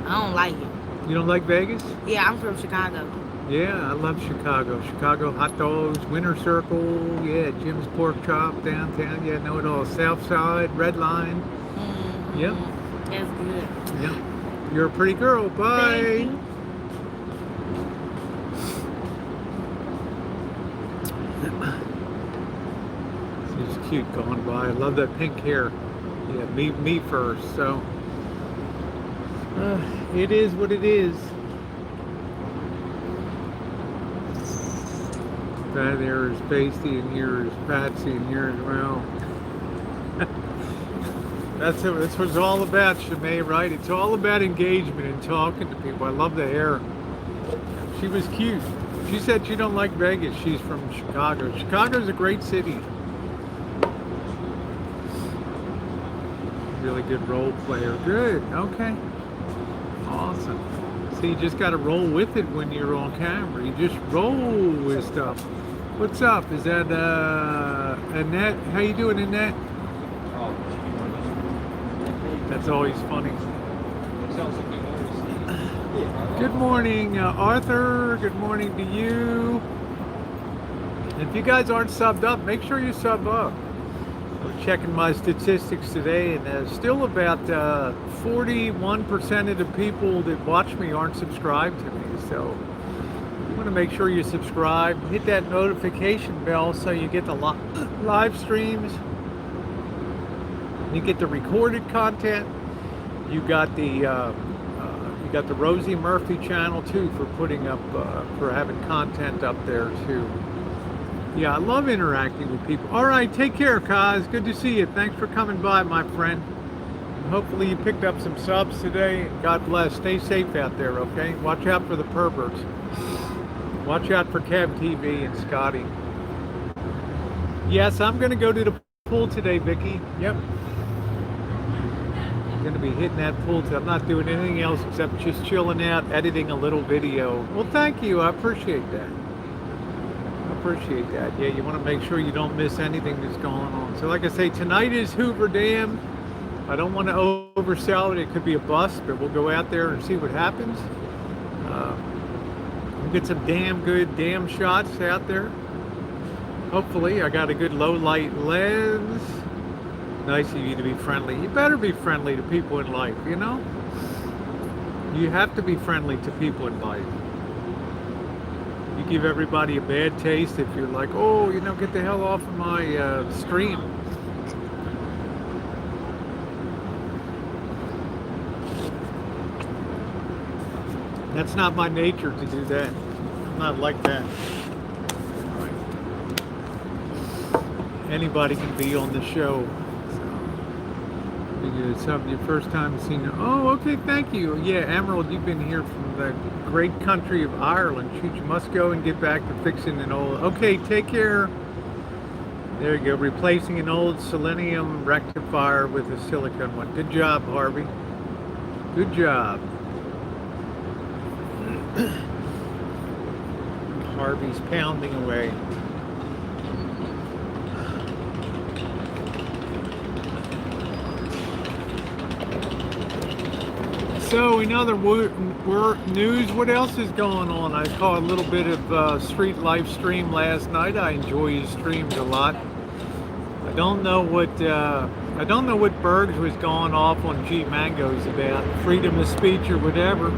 I don't like it. You don't like Vegas? Yeah, I'm from Chicago. Yeah, I love Chicago. Chicago hot dogs, Winter Circle, yeah, Jim's Pork Chop downtown, yeah, know it all. South Side, Red Line. Mm-hmm. Yep. That's good. Yep. You're a pretty girl. Bye. Thank you. She's cute going by. I love that pink hair. Yeah, me first. So it is what it is. That there is Pasty and here is Patsy and here as well. That's what it's all about, Shemay, right? It's all about engagement and talking to people. I love the hair. She was cute. She said she don't like Vegas. She's from Chicago. Chicago's a great city. Really good role player. Good. Okay. Awesome. So you just got to roll with it when you're on camera. You just roll with stuff. What's up? Is that Annette? How you doing, Annette? That's always funny. Good morning, Arthur. Good morning to you. If you guys aren't subbed up, make sure you sub up. I'm checking my statistics today, and still about 41% of the people that watch me aren't subscribed to me. So you want to make sure you subscribe, hit that notification bell so you get the live streams. You get the recorded content. You got the Rosie Murphy channel too for putting up for having content up there too. Yeah, I love interacting with people. All right, take care, Kaz. Good to see you. Thanks for coming by, my friend. And hopefully you picked up some subs today. God bless. Stay safe out there, okay? Watch out for the perverts. Watch out for Cab TV and Scotty. Yes, I'm going to go to the pool today, Vicky. Yep. I'm going to be hitting that pool today. I'm not doing anything else except just chilling out, editing a little video. Well, thank you. I appreciate that. Appreciate that. Yeah, you want to make sure you don't miss anything that's going on. So like I say, tonight is Hoover Dam. I don't want to oversell it. It could be a bust, but we'll go out there and see what happens. We'll get some damn good damn shots out there. Hopefully, I got a good low light lens. Nice of you to be friendly. You better be friendly to people in life, you know? You have to be friendly to people in life. You give everybody a bad taste if you're like, oh, you know, get the hell off of my stream. That's not my nature to do that. I'm not like that. Anybody can be on the show. It's something your first time seeing. Oh, okay, thank you. Yeah, Emerald, you've been here from the great country of Ireland. Shoot, you must go and get back to fixing an old. Okay, take care. There you go, replacing an old selenium rectifier with a silicone one. Good job, Harvey. Good job. Harvey's pounding away. So in other news, what else is going on? I caught a little bit of Street live stream last night. I enjoy his streams a lot. I don't know what Bergs was going off on G Mangoes about, freedom of speech or whatever.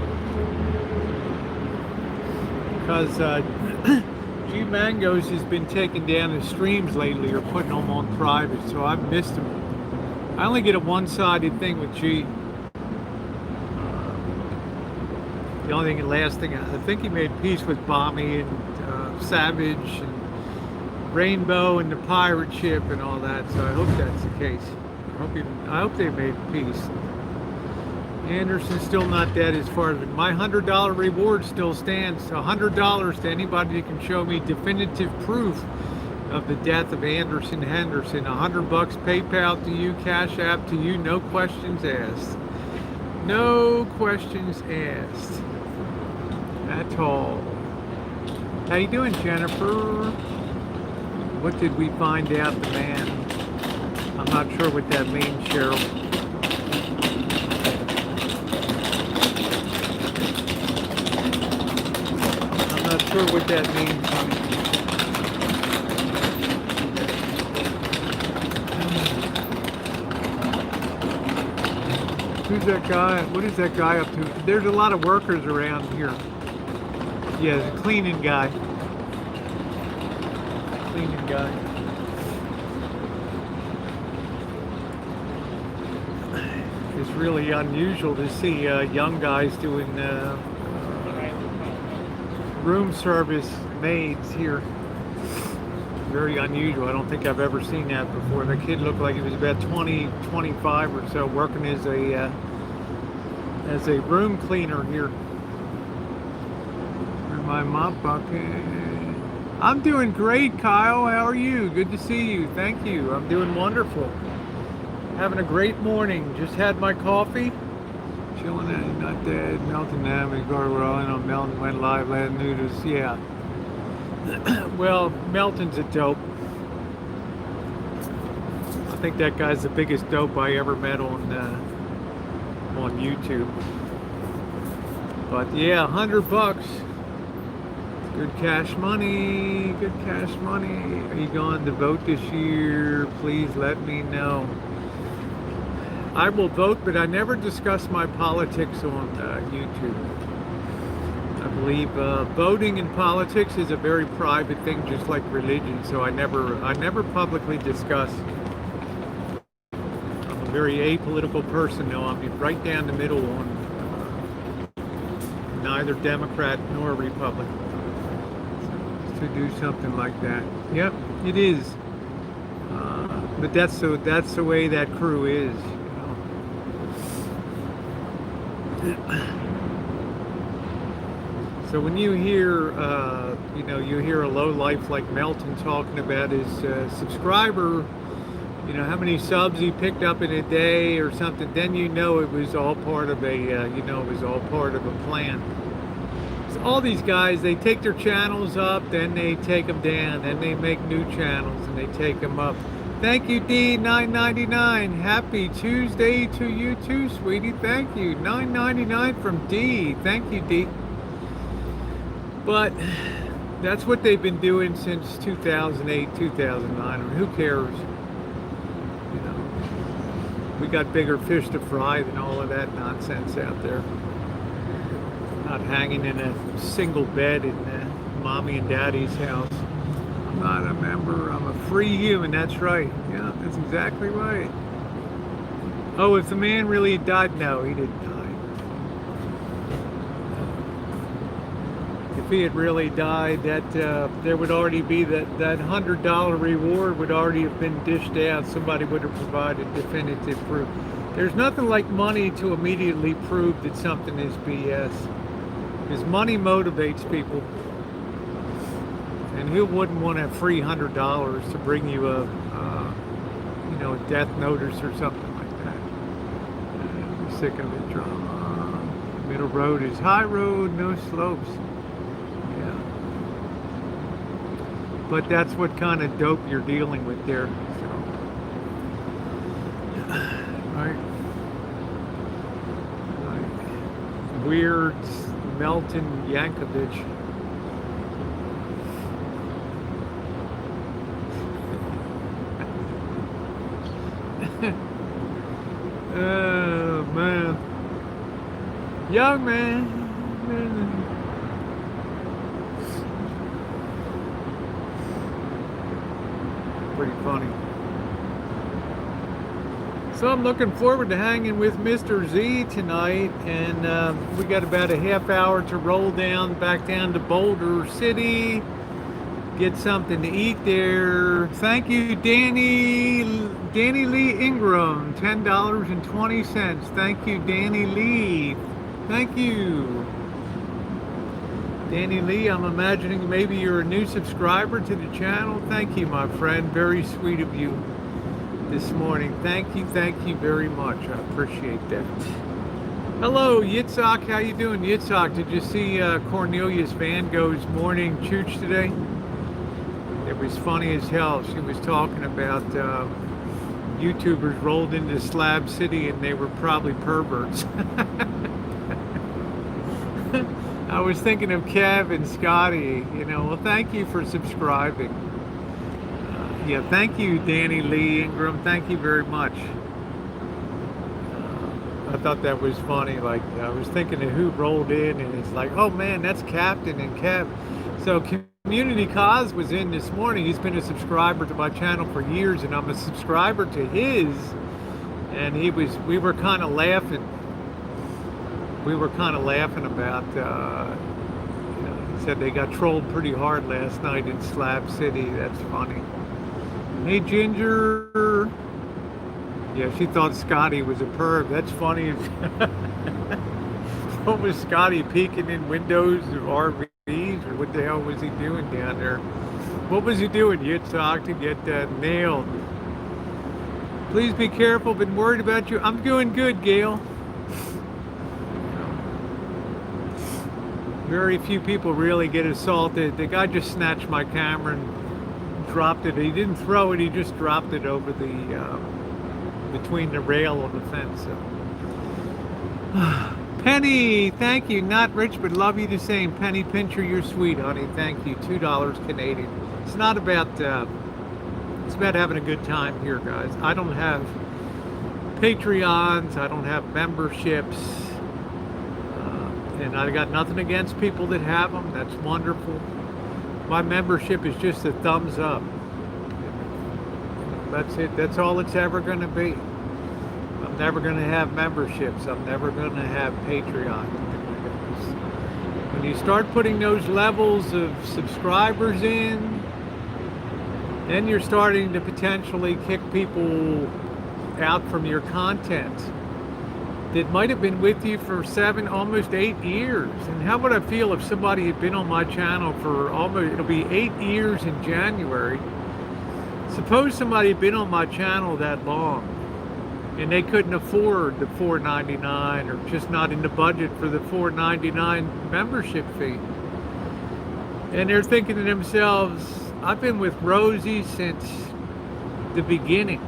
Because G Mangoes has been taking down his streams lately or putting them on private, so I've missed him. I only get a one-sided thing with G. The only thing, last thing, I think he made peace with Bommy and Savage and Rainbow and the pirate ship and all that. So I hope that's the case. I hope they made peace. Anderson's still not dead as far as my $100 reward still stands. $100 to anybody who can show me definitive proof of the death of Anderson Henderson. $100 PayPal to you, Cash App to you, no questions asked. No questions asked at all. How you doing, Jennifer? What did we find out the man? I'm not sure what that means, Cheryl. I'm not sure what that means, honey. Who's that guy? What is that guy up to? There's a lot of workers around here. Yeah, the cleaning guy. Cleaning guy. It's really unusual to see young guys doing room service maids here. Very unusual. I don't think I've ever seen that before. The kid looked like he was about 20, 25 or so, working as a room cleaner here. Where's my mop bucket? I'm doing great, Kyle. How are you? Good to see you. Thank you. I'm doing wonderful. Having a great morning. Just had my coffee. Chilling out, not dead. Melton Nami, Gargoyle, on Melton went live last news. Yeah. Well, Melton's a dope. I think that guy's the biggest dope I ever met on YouTube. But yeah, $100. Good cash money. Good cash money. Are you going to vote this year? Please let me know. I will vote, but I never discuss my politics on YouTube. I believe voting in politics is a very private thing, just like religion. So I never publicly discuss. I'm a very apolitical person, though. I'm right down the middle on neither Democrat nor Republican. So, to do something like that, yep, it is. But that's the way that crew is. So when you hear, you hear a lowlife like Melton talking about his subscriber, how many subs he picked up in a day or something, then it was all part of a plan. So all these guys, they take their channels up, then they take them down, then they make new channels and they take them up. Thank you, D999. Happy Tuesday to you too, sweetie. Thank you. $9.99 from D. Thank you, D. But that's what they've been doing since 2008, 2009. Who cares? We got bigger fish to fry than all of that nonsense out there. Not hanging in a single bed in mommy and daddy's house. I'm not a member. I'm a free human. That's right. Yeah, that's exactly right. Oh, if the man really died, no, he didn't die. If he had really died, that there would already be that $100 reward would already have been dished out. Somebody would have provided definitive proof. There's nothing like money to immediately prove that something is BS, because money motivates people. And who wouldn't want a free $100 to bring you a death notice or something like that? I'm sick of the drama. Middle road is high road, no slopes. Yeah. But that's what kind of dope you're dealing with there. So. Right. Weird Melton Yankovic. Oh man. Young man. Pretty funny. So I'm looking forward to hanging with Mr. Z tonight, and we got about a half hour to roll back down to Boulder City, get something to eat there. Thank you, Danny Lee Ingram, $10.20. Thank you, Danny Lee. Thank you. Danny Lee, I'm imagining maybe you're a new subscriber to the channel. Thank you, my friend. Very sweet of you this morning. Thank you very much. I appreciate that. Hello, Yitzhak. How you doing, Yitzhak? Did you see Cornelius Van Gogh's morning chooch today? It was funny as hell. She was talking about YouTubers rolled into Slab City and they were probably perverts. I was thinking of Kev and Scotty, you know. Well, thank you for subscribing. Yeah, thank you, Danny Lee Ingram. Thank you very much. I thought that was funny. Like, I was thinking of who rolled in, and it's like, oh man, that's Captain and Kev. So Community Cause was in this morning. He's been a subscriber to my channel for years, and I'm a subscriber to his. And we were kind of laughing. We were kind of laughing about, you know, he said they got trolled pretty hard last night in Slab City. That's funny. Hey, Ginger. Yeah, she thought Scotty was a perv. That's funny. What was Scotty peeking in windows of RVs, or what the hell was he doing down there? What was he doing, Yitzhak, to get nailed? Please be careful. Been worried about you. I'm doing good, Gail. Very few people really get assaulted. The guy just snatched my camera and dropped it. He didn't throw it, he just dropped it over the, between the rail of the fence. So. Penny, thank you. Not rich, but love you the same. Penny Pincher, you're sweet, honey. Thank you. $2 Canadian. It's not about, it's about having a good time here, guys. I don't have Patreons. I don't have memberships. And I got nothing against people that have them. That's wonderful. My membership is just a thumbs up. That's it. That's all it's ever going to be. I'm never going to have memberships. I'm never going to have Patreon. When you start putting those levels of subscribers in, then you're starting to potentially kick people out from your content that might have been with you for 7, almost 8 years. And how would I feel if somebody had been on my channel for almost, it'll be 8 years in January. Suppose somebody had been on my channel that long and they couldn't afford the $4.99 or just not in the budget for the $4.99 membership fee. And they're thinking to themselves, I've been with Rosie since the beginning.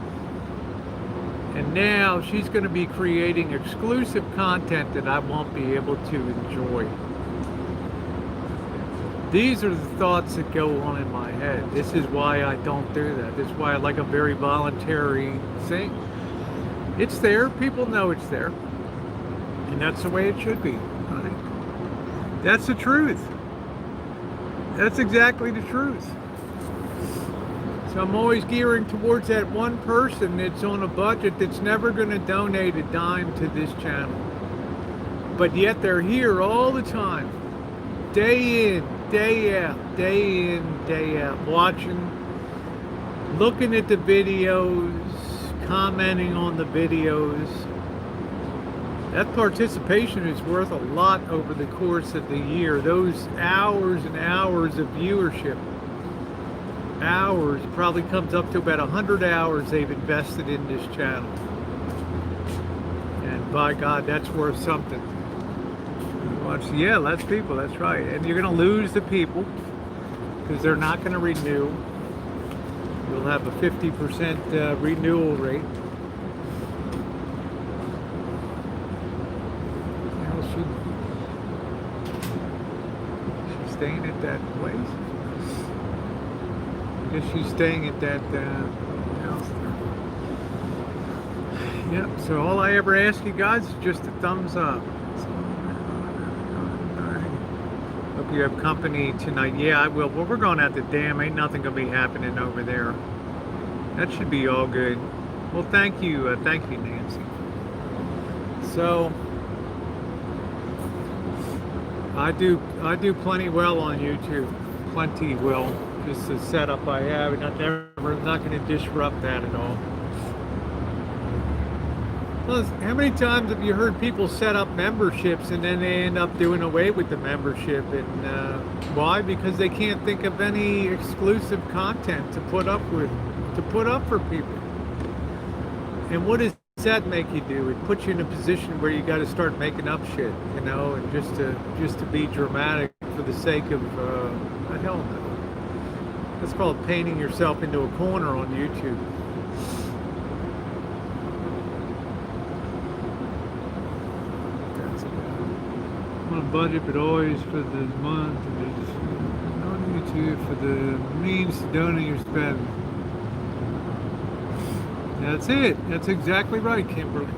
And now she's going to be creating exclusive content that I won't be able to enjoy. These are the thoughts that go on in my head. This is why I don't do that. This is why I like a very voluntary thing. It's there. People know it's there. And that's the way it should be. Right? That's the truth. That's exactly the truth. So I'm always gearing towards that one person that's on a budget that's never going to donate a dime to this channel. But yet they're here all the time. Day in, day out, day in, day out. Watching, looking at the videos, commenting on the videos. That participation is worth a lot over the course of the year. Those hours and hours of viewership. Hours, probably comes up to about 100 hours they've invested in this channel. And by God, that's worth something. Watch, yeah, less people, that's right. And you're going to lose the people because they're not going to renew. You'll have a 50% renewal rate. staying at that place. I guess she's staying at that house there. Yep, so all I ever ask you guys is just a thumbs up. Hope you have company tonight. Yeah, I will. Well, we're going out the dam. Ain't nothing going to be happening over there. That should be all good. Well, thank you, Nancy. So, I do plenty well on YouTube. Plenty well. Just the setup I have, and I'm not going to disrupt that at all. Well, how many times have you heard people set up memberships and then they end up doing away with the membership? And why? Because they can't think of any exclusive content to put up for people. And what does that make you do? It puts you in a position where you got to start making up shit, you know, and just to be dramatic for the sake of the hell no. That's called painting yourself into a corner on YouTube. On a budget, but always for the month, and just on YouTube for the means to donate your spend. That's it. That's exactly right, Kimberly.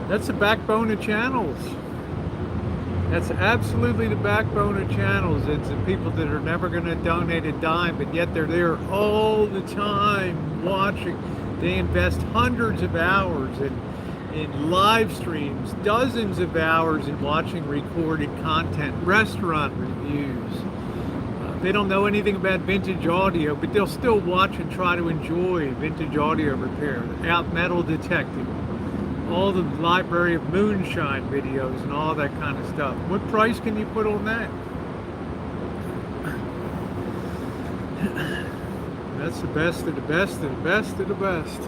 That's the backbone of channels. That's absolutely the backbone of channels. It's the people that are never going to donate a dime, but yet they're there all the time watching. They invest hundreds of hours in live streams, dozens of hours in watching recorded content, restaurant reviews. They don't know anything about vintage audio, but they'll still watch and try to enjoy vintage audio repair. Out Metal Detective, all the library of moonshine videos and all that kind of stuff. What price can you put on that? That's the best of the best of the best of the best.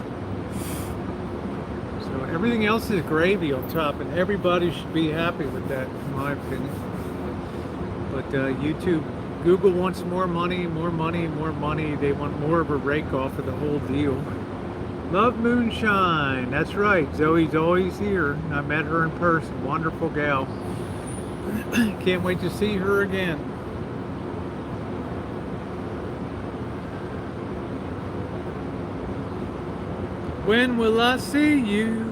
So everything else is gravy on top, and everybody should be happy with that, in my opinion. But YouTube, Google wants more money, more money, more money. They want more of a rake off of the whole deal. Love Moonshine. That's right. Zoe's always here. I met her in person. Wonderful gal. Can't wait to see her again. When will I see you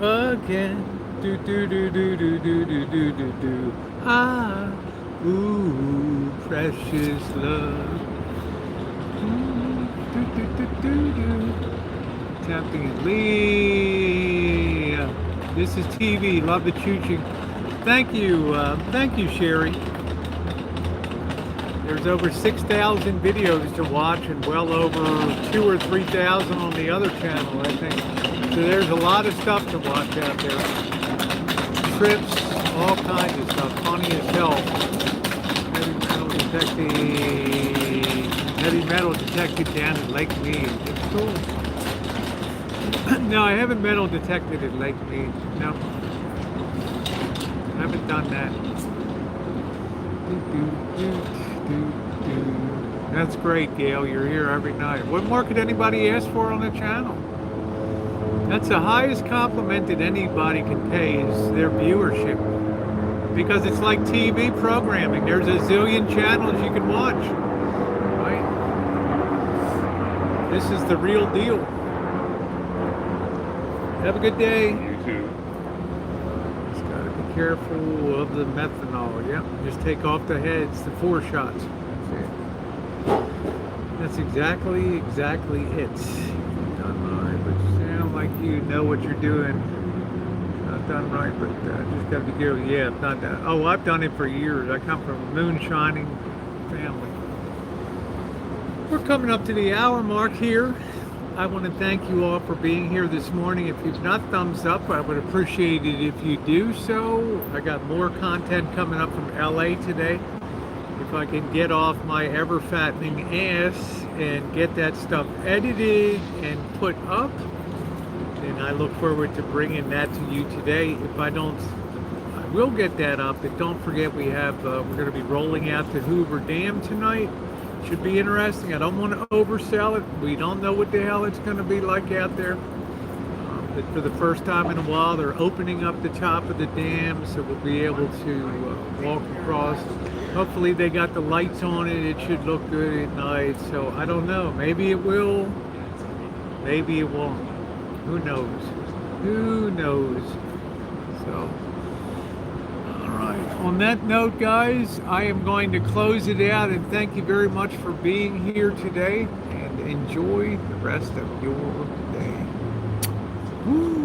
again? Do do do do do do do do do do. Ah, ooh, precious love. Do do do do do. Tapping and Lee. This is TV. Love the chooching. Thank you, Sherry. There's over 6,000 videos to watch and well over 2,000 or 3,000 on the other channel, I think. So there's a lot of stuff to watch out there. Trips, all kinds of stuff. Funny as hell. Heavy metal detective down at Lake Mead. It's cool. No, I haven't metal detected at Lake Mead. No. I haven't done that. That's great, Gail. You're here every night. What more could anybody ask for on the channel? That's the highest compliment that anybody can pay is their viewership. Because it's like TV programming. There's a zillion channels you can watch. Right? This is the real deal. Have a good day. You too. Just gotta be careful of the methanol. Yep. Just take off the heads, the 4 shots. That's exactly it. Done right, but you sound like you know what you're doing. Not done right, but just gotta be careful. Yeah, not that. Oh, I've done it for years. I come from a moonshining family. We're coming up to the hour mark here. I want to thank you all for being here this morning. If you've not thumbs up, I would appreciate it if you do so. I got more content coming up from LA today. If I can get off my ever-fattening ass and get that stuff edited and put up, then I look forward to bringing that to you today. If I don't, I will get that up. But don't forget, we have we're going to be rolling out to Hoover Dam tonight. Should be interesting. I don't want to oversell it. We don't know what the hell it's going to be like out there. But for the first time in a while, they're opening up the top of the dam, so we'll be able to walk across. Hopefully they got the lights on it. It should look good at night. So I don't know. Maybe it will. Maybe it won't. Who knows? Who knows? So, all right. On that note, guys, I am going to close it out and thank you very much for being here today and enjoy the rest of your day. Woo.